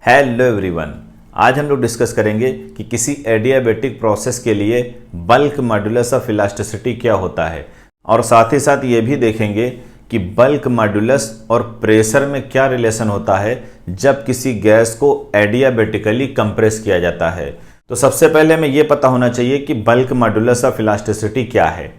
Hello everyone, आज हम लोग डिस्कस करेंगे कि किसी एडियाबेटिक प्रोसेस के लिए बल्क मॉड्यूलस ऑफ इलास्टिसिटी क्या होता है और साथ ही साथ ये भी देखेंगे कि बल्क मॉड्यूलस और प्रेशर में क्या रिलेशन होता है जब किसी गैस को एडियाबेटिकली कंप्रेस किया जाता है। तो सबसे पहले हमें ये पता होना चाहिए कि बल्क मॉड्यूलस ऑफ इलास्टिसिटी क्या है।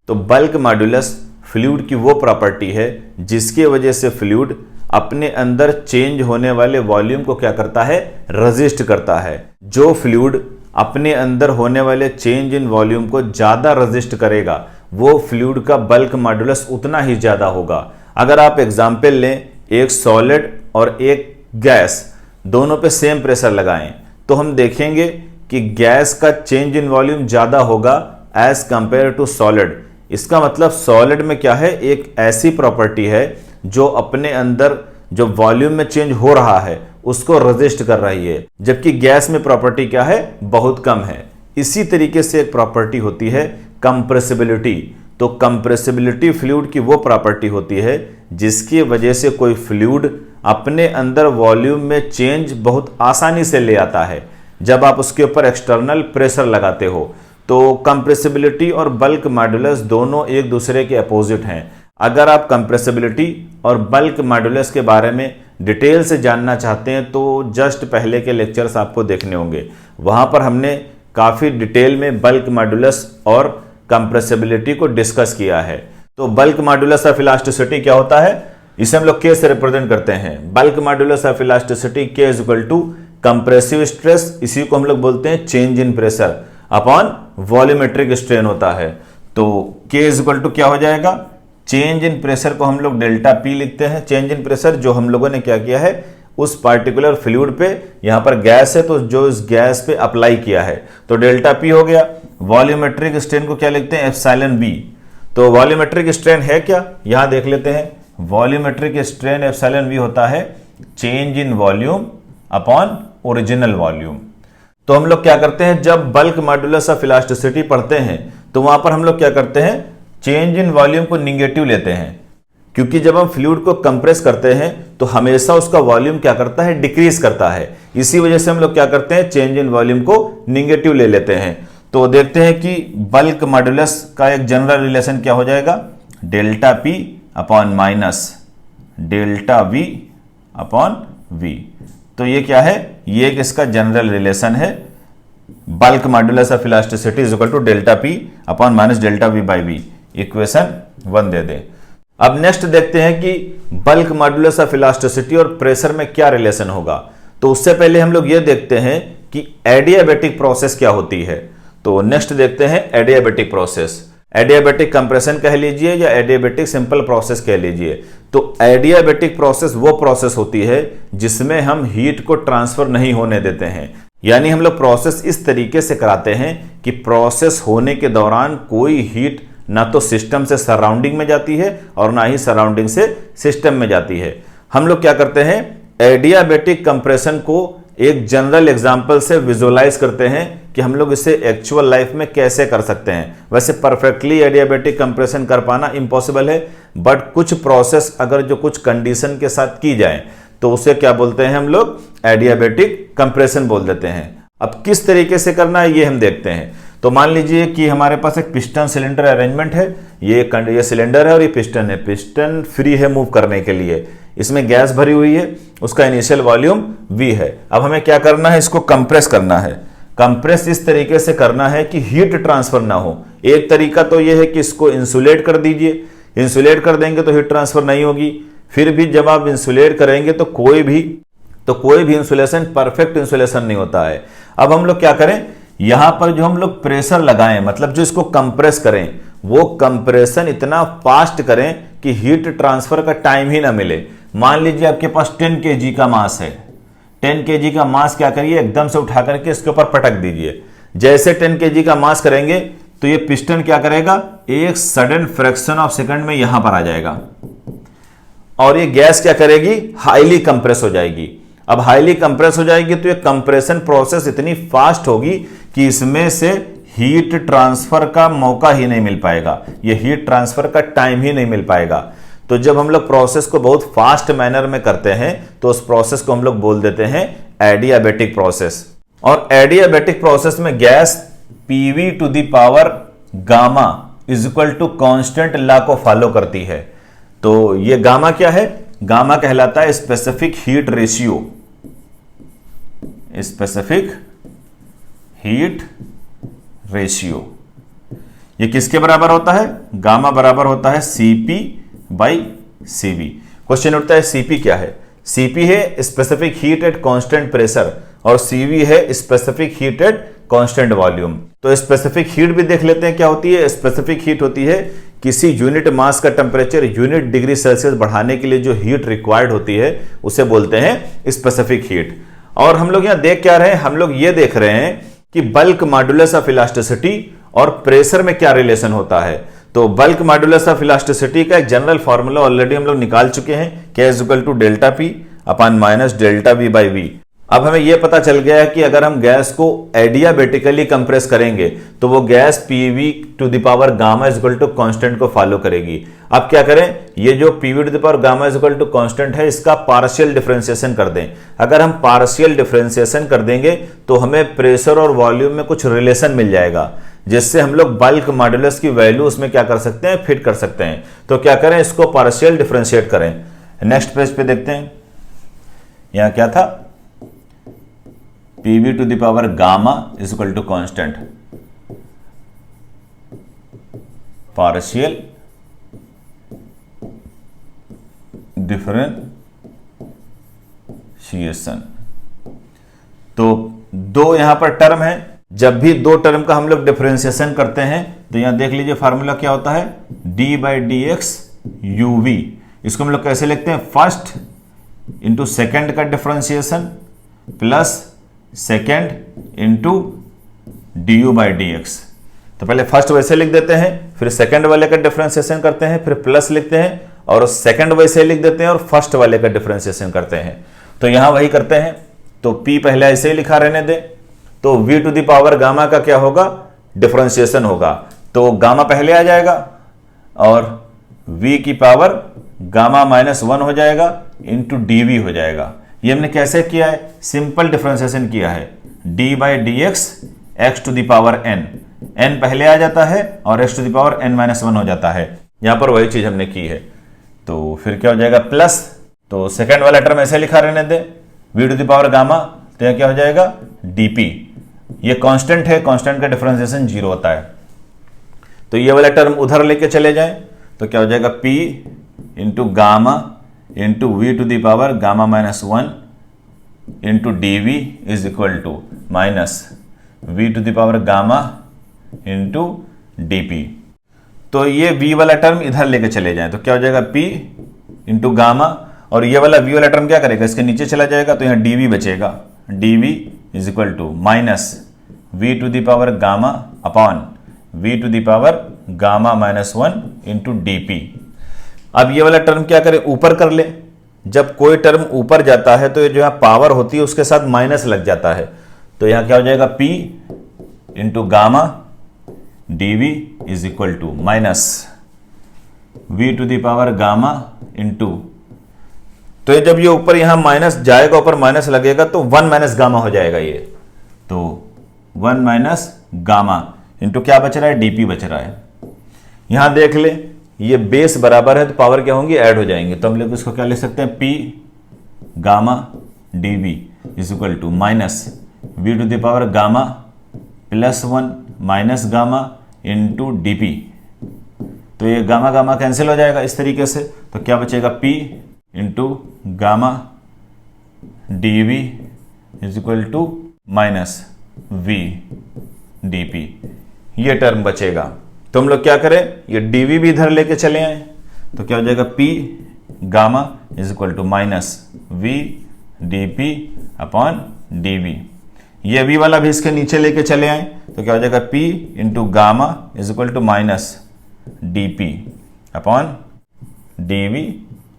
तो बल्क मॉड्यूलस फ्लूइड की वो प्रॉपर्टी है जिसकी वजह से फ्लूइड अपने अंदर चेंज होने वाले वॉल्यूम को क्या करता है, रेजिस्ट करता है। जो फ्लूइड अपने अंदर होने वाले चेंज इन वॉल्यूम को ज्यादा रेजिस्ट करेगा वो फ्लूइड का बल्क मॉड्यूलस उतना ही ज्यादा होगा। अगर आप एग्जांपल लें, एक सॉलिड और एक गैस दोनों पे सेम प्रेशर लगाएं तो हम देखेंगे कि गैस का चेंज इन वॉल्यूम ज्यादा होगा एज कंपेयर टू सॉलिड। इसका मतलब सॉलिड में क्या है, एक ऐसी प्रॉपर्टी है जो अपने अंदर जो वॉल्यूम में चेंज हो रहा है उसको रेजिस्ट कर रही है, जबकि गैस में प्रॉपर्टी क्या है, बहुत कम है। इसी तरीके से एक प्रॉपर्टी होती है कंप्रेसिबिलिटी। तो कंप्रेसिबिलिटी फ्लूइड की वो प्रॉपर्टी होती है जिसकी वजह से कोई फ्लूइड अपने अंदर वॉल्यूम में चेंज बहुत आसानी से ले आता है जब आप उसके ऊपर एक्सटर्नल प्रेशर लगाते हो। तो कंप्रेसिबिलिटी और बल्क मॉड्यूलस दोनों एक दूसरे के अपोजिट हैं। अगर आप कंप्रेसिबिलिटी और बल्क मॉड्यूलस के बारे में डिटेल से जानना चाहते हैं तो जस्ट पहले के लेक्चर्स आपको देखने होंगे, वहां पर हमने काफ़ी डिटेल में बल्क मॉड्यूलस और कंप्रेसिबिलिटी को डिस्कस किया है। तो बल्क मॉड्यूलस ऑफ इलास्टिसिटी क्या होता है, इसे हम लोग के से रिप्रेजेंट करते हैं। Bulk modulus of elasticity K is equal to compressive stress, इसी को हम लोग बोलते हैं change in pressure upon volumetric strain होता है। तो के इज इक्वल टू क्या हो जाएगा, चेंज इन प्रेशर को हम लोग डेल्टा पी लिखते हैं। चेंज इन प्रेशर जो हम लोगों ने क्या किया है, उस पार्टिकुलर फ्लूइड पे, यहां पर गैस है तो जो इस गैस पे अप्लाई किया है तो डेल्टा पी हो गया। वॉल्यूमेट्रिक स्ट्रेन को क्या लिखते हैं, एप्सिलॉन बी। तो वॉल्यूमेट्रिक स्ट्रेन है क्या, यहां देख लेते हैं। वॉल्यूमेट्रिक स्ट्रेन एप्सिलॉन बी होता है change in volume upon original volume. तो हम लोग क्या करते हैं, जब बल्क मॉड्यूलस ऑफ इलास्टिसिटी पढ़ते हैं तो वहां पर हम लोग क्या करते हैं, चेंज इन वॉल्यूम को निगेटिव लेते हैं, क्योंकि जब हम फ्लूइड को कंप्रेस करते हैं तो हमेशा उसका वॉल्यूम क्या करता है, डिक्रीज करता है। इसी वजह से हम लोग क्या करते हैं, चेंज इन वॉल्यूम को निगेटिव ले लेते हैं। तो देखते हैं कि बल्क मॉड्यूलस का एक जनरल रिलेशन क्या हो जाएगा, delta P upon minus delta V upon V. तो ये क्या है, ये एक इसका जनरल रिलेशन है। Bulk modulus of elasticity is equal to delta P upon minus delta we by V. Equation 1 दे दें। अब नेक्स्ट देखते हैं कि बल्क मॉड्यूलस ऑफ इलास्टिसिटी और प्रेशर में क्या रिलेशन होगा। तो उससे पहले हम लोग ये देखते हैं कि एडियाबेटिक प्रोसेस क्या होती है। तो नेक्स्ट देखते हैं एडियाबेटिक प्रोसेस। एडियाबेटिक कंप्रेशन कह लीजिए या एडियाबेटिक सिंपल प्रोसेस कह लीजिए। तो एडियाबेटिक प्रोसेस वो प्रोसेस होती है जिसमें हम हीट को ट्रांसफर नहीं होने देते हैं, यानी हम लोग प्रोसेस इस तरीके से कराते हैं कि प्रोसेस होने के दौरान कोई हीट ना तो सिस्टम से सराउंडिंग में जाती है और ना ही सराउंडिंग से सिस्टम में जाती है। हम लोग क्या करते हैं, एडियाबेटिक कंप्रेशन को एक जनरल एग्जांपल से विजुअलाइज करते हैं कि हम लोग इसे एक्चुअल लाइफ में कैसे कर सकते हैं। वैसे परफेक्टली एडियाबेटिक कंप्रेशन कर पाना इम्पॉसिबल है, बट कुछ प्रोसेस अगर जो कुछ कंडीशन के साथ की जाए तो उसे क्या बोलते हैं, हम लोग एडियाबेटिक कंप्रेशन बोल देते हैं। अब किस तरीके से करना है ये हम देखते हैं। तो मान लीजिए कि हमारे पास एक पिस्टन सिलेंडर अरेंजमेंट है, ये सिलेंडर है और ये पिस्टन है। पिस्टन फ्री है मूव करने के लिए, इसमें गैस भरी हुई है, उसका इनिशियल वॉल्यूम V है। अब हमें क्या करना है, इसको कंप्रेस करना है। कंप्रेस इस तरीके से करना है कि हीट ट्रांसफर ना हो। एक तरीका तो यह है कि इसको इंसुलेट कर दीजिए, इंसुलेट कर देंगे तो हीट ट्रांसफर नहीं होगी। फिर भी जब आप इंसुलेट करेंगे तो कोई भी इंसुलेशन परफेक्ट इंसुलेशन नहीं होता है। अब हम लोग क्या करें, यहां पर जो हम लोग प्रेशर लगाएं, मतलब जो इसको कंप्रेस करें, वो कंप्रेशन इतना फास्ट करें कि हीट ट्रांसफर का टाइम ही ना मिले। मान लीजिए आपके पास 10 kg का मास है, 10 kg का मास क्या करिए, एकदम से उठा करके इसके ऊपर पटक दीजिए। जैसे 10 kg का मास करेंगे तो ये पिस्टन क्या करेगा, एक सडन फ्रैक्शन ऑफ सेकंड में यहां पर आ जाएगा और ये गैस क्या करेगी, हाईली कंप्रेस हो जाएगी। अब हाईली कंप्रेस हो जाएगी तो ये कंप्रेशन प्रोसेस इतनी फास्ट होगी कि इसमें से हीट ट्रांसफर का मौका ही नहीं मिल पाएगा, ये हीट ट्रांसफर का टाइम ही नहीं मिल पाएगा। तो जब हम लोग प्रोसेस को बहुत फास्ट मैनर में करते हैं तो उस प्रोसेस को हम लोग बोल देते हैं एडियाबेटिक प्रोसेस। और एडियाबेटिक प्रोसेस में gas PV to the power gamma is equal to constant law को फॉलो करती है। तो ये गामा क्या है? गामा कहलाता है specific heat ratio. Specific heat ratio ये किसके बराबर होता है? गामा बराबर होता है Cp बाई Cv। क्वेश्चन उठता है Cp क्या है? Cp है specific heat at constant pressure और Cv है specific heat at constant volume. तो स्पेसिफिक हीट भी देख लेते हैं क्या होती है। स्पेसिफिक हीट होती है किसी यूनिट मास का टेम्परेचर यूनिट डिग्री सेल्सियस बढ़ाने के लिए जो हीट रिक्वायर्ड होती है उसे बोलते हैं स्पेसिफिक हीट। और हम लोग यहां देख क्या रहे हैं? हम लोग ये देख रहे हैं कि बल्क मॉड्यूलस ऑफ इलास्टिसिटी और प्रेशर में क्या रिलेशन होता है। तो बल्क मॉड्यूलस ऑफ इलास्टिसिटी का एक जनरल फॉर्मूला ऑलरेडी हम लोग निकाल चुके हैं, K is equal to delta P upon minus delta we by V. अब हमें यह पता चल गया है कि अगर हम गैस को एडियाबेटिकली कंप्रेस करेंगे तो वो gas PV to the power gamma is equal to constant को फॉलो करेगी। अब क्या करें? ये जो PV to the power gamma is equal to constant है इसका पार्शियल डिफरेंशिएशन कर दें। अगर हम पार्शियल डिफरेंशिएशन कर देंगे तो हमें प्रेशर और वॉल्यूम में कुछ रिलेशन मिल जाएगा, जिससे हम लोग बल्क मॉड्यूलस की वैल्यू उसमें क्या कर सकते हैं? फिट कर सकते हैं। तो क्या करें? इसको पार्शियल डिफरेंशिएट करें। नेक्स्ट पेज पे देखते हैं, यहां क्या था? PV to the power gamma is equal to constant, partial differentiation. तो दो यहां पर टर्म है। जब भी दो टर्म का हम लोग डिफरेंशिएशन करते हैं तो यहां देख लीजिए फार्मूला क्या होता है? D by D X U V. इसको हम लोग कैसे लिखते हैं? फर्स्ट इंटू सेकेंड का differentiation plus second into D U by D X. तो पहले फर्स्ट वैसे लिख देते हैं, फिर सेकेंड वाले का डिफरेंशिएशन करते हैं, फिर प्लस लिखते हैं और सेकेंड वैसे लिख देते हैं और फर्स्ट वाले का डिफरेंशिएशन करते हैं। तो यहां वही करते हैं। तो P पहले ऐसे ही लिखा रहने दे। तो V to the power gamma का क्या होगा? डिफरेंशिएशन होगा। तो गामा पहले आ जाएगा और V की पावर गामा माइनस 1 हो जाएगा इंटू डी हो जाएगा। ये हमने कैसे किया है? सिंपल डिफरेंशिएशन किया है। D by D X X to the power N, N पहले आ जाता है और X to the power N minus 1 हो जाता है। यहां पर वही चीज हमने की है। तो फिर क्या हो जाएगा? प्लस, तो सेकेंड वाला टर्म ऐसे लिखा रहने दे, v to the power gamma, तो यह क्या हो जाएगा? डीपी। ये कांस्टेंट है, कांस्टेंट का डिफरेंशिएशन 0 होता है। तो ये वाला टर्म उधर लेके चले जाए तो क्या हो जाएगा? P into gamma into V to the power gamma minus 1 into D V is equal to minus V to the power gamma into D P. तो ये v वाला टर्म इधर लेके चले जाए तो क्या हो जाएगा? P इंटू गामा, और ये वाला v वाला टर्म क्या करेगा? इसके नीचे चला जाएगा तो यहाँ dv बचेगा। dv is equal to minus V to the power gamma upon V to the power gamma minus 1 into D P. अब ये वाला टर्म क्या करें? ऊपर कर ले। जब कोई टर्म ऊपर जाता है तो ये जो है पावर होती है उसके साथ माइनस लग जाता है। तो यहां क्या हो जाएगा? P into gamma D V is equal to minus V to the power gamma into, तो ये जब ये ऊपर यहां माइनस जाएगा, ऊपर माइनस लगेगा तो 1 माइनस गामा हो जाएगा ये। तो 1 माइनस गामा इंटू क्या बच रहा है? डीपी बच रहा है। यहां देख ले ये बेस बराबर है तो पावर क्या होंगी? ऐड हो जाएंगे। तो हम लोग इसको क्या लिख सकते हैं? P gamma D V is equal to minus V to the power gamma plus 1 minus gamma into D P. तो ये गामा गामा कैंसिल हो जाएगा इस तरीके से। तो क्या बचेगा? P into gamma D V is equal to minus V D P. ये टर्म बचेगा। तो हम लोग क्या करें? ये dv भी इधर लेके चले आए तो क्या हो जाएगा? P gamma is equal to minus V D P upon D V. ये v वाला भी इसके नीचे लेके चले आए तो क्या हो जाएगा? P into gamma is equal to minus D P upon D V,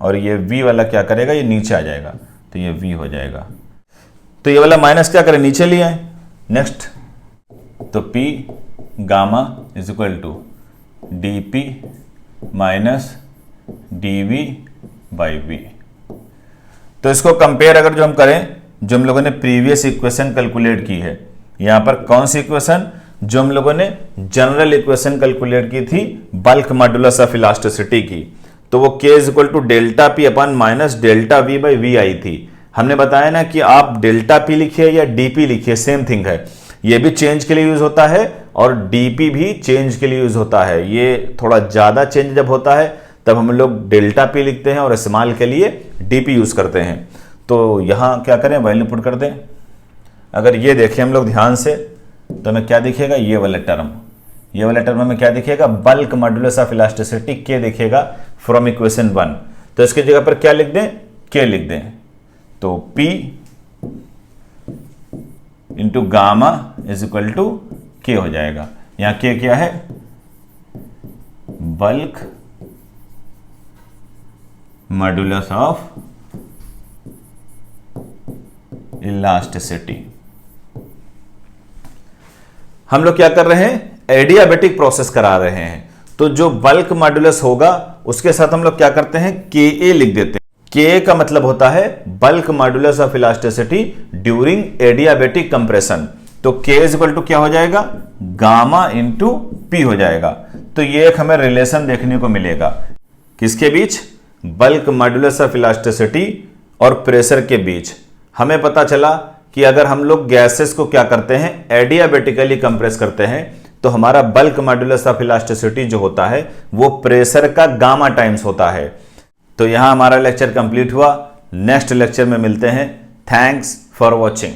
और ये v वाला क्या करेगा? ये नीचे आ जाएगा तो ये v हो जाएगा। तो ये वाला माइनस क्या करें? नीचे ले आए। नेक्स्ट, तो P gamma is equal to D P minus D V by V. तो इसको कंपेयर अगर जो हम करें जो हम लोगों ने प्रीवियस इक्वेशन कैलकुलेट की है। यहां पर कौन सी इक्वेशन? जो हम लोगों ने जनरल इक्वेशन कैलकुलेट की थी बल्क मॉड्यूलस ऑफ इलास्टिसिटी की, तो वो K is equal to delta p upon minus delta we by v i थी। हमने बताया ना कि आप डेल्टा पी लिखिए या डीपी लिखिए, सेम थिंग है। ये भी चेंज के लिए यूज होता है और डीपी भी चेंज के लिए यूज होता है। ये थोड़ा ज्यादा चेंज जब होता है तब हम लोग डेल्टा पी लिखते हैं और इस्तेमाल के लिए डीपी यूज करते हैं। तो यहां क्या करें, वैल्यू पुट कर दें। अगर ये देखें हम लोग ध्यान से तो हमें क्या दिखेगा, ये वाला टर्म में क्या दिखेगा, bulk modulus of elasticity K दिखेगा फ्रॉम इक्वेशन 1। तो इसकी जगह पर क्या लिख दें, K लिख दें। तो P into gamma is equal to K हो जाएगा। यहां K क्या है, बल्क मॉड्यूलस ऑफ इलास्टिसिटी। हम लोग क्या कर रहे हैं, एडियाबेटिक प्रोसेस करा रहे हैं। तो जो बल्क मॉड्यूलस होगा उसके साथ हम लोग क्या करते हैं, Ka लिख देते हैं। Ka का मतलब होता है bulk modulus of elasticity during adiabatic compression. तो K इज इक्वल टू क्या हो जाएगा, गामा इंटू पी हो जाएगा। तो ये एक हमें रिलेशन देखने को मिलेगा, किसके बीच, बल्क मॉड्यूलस ऑफ इलास्टिसिटी और प्रेशर के बीच। हमें पता चला कि अगर हम लोग गैसेस को क्या करते हैं, एडियाबेटिकली कंप्रेस करते हैं, तो हमारा बल्क मॉड्यूलस ऑफ इलास्टिसिटी जो होता है वो प्रेशर का गामा टाइम्स होता है। तो यहां हमारा लेक्चर कंप्लीट हुआ। नेक्स्ट लेक्चर में मिलते हैं। Thanks for watching.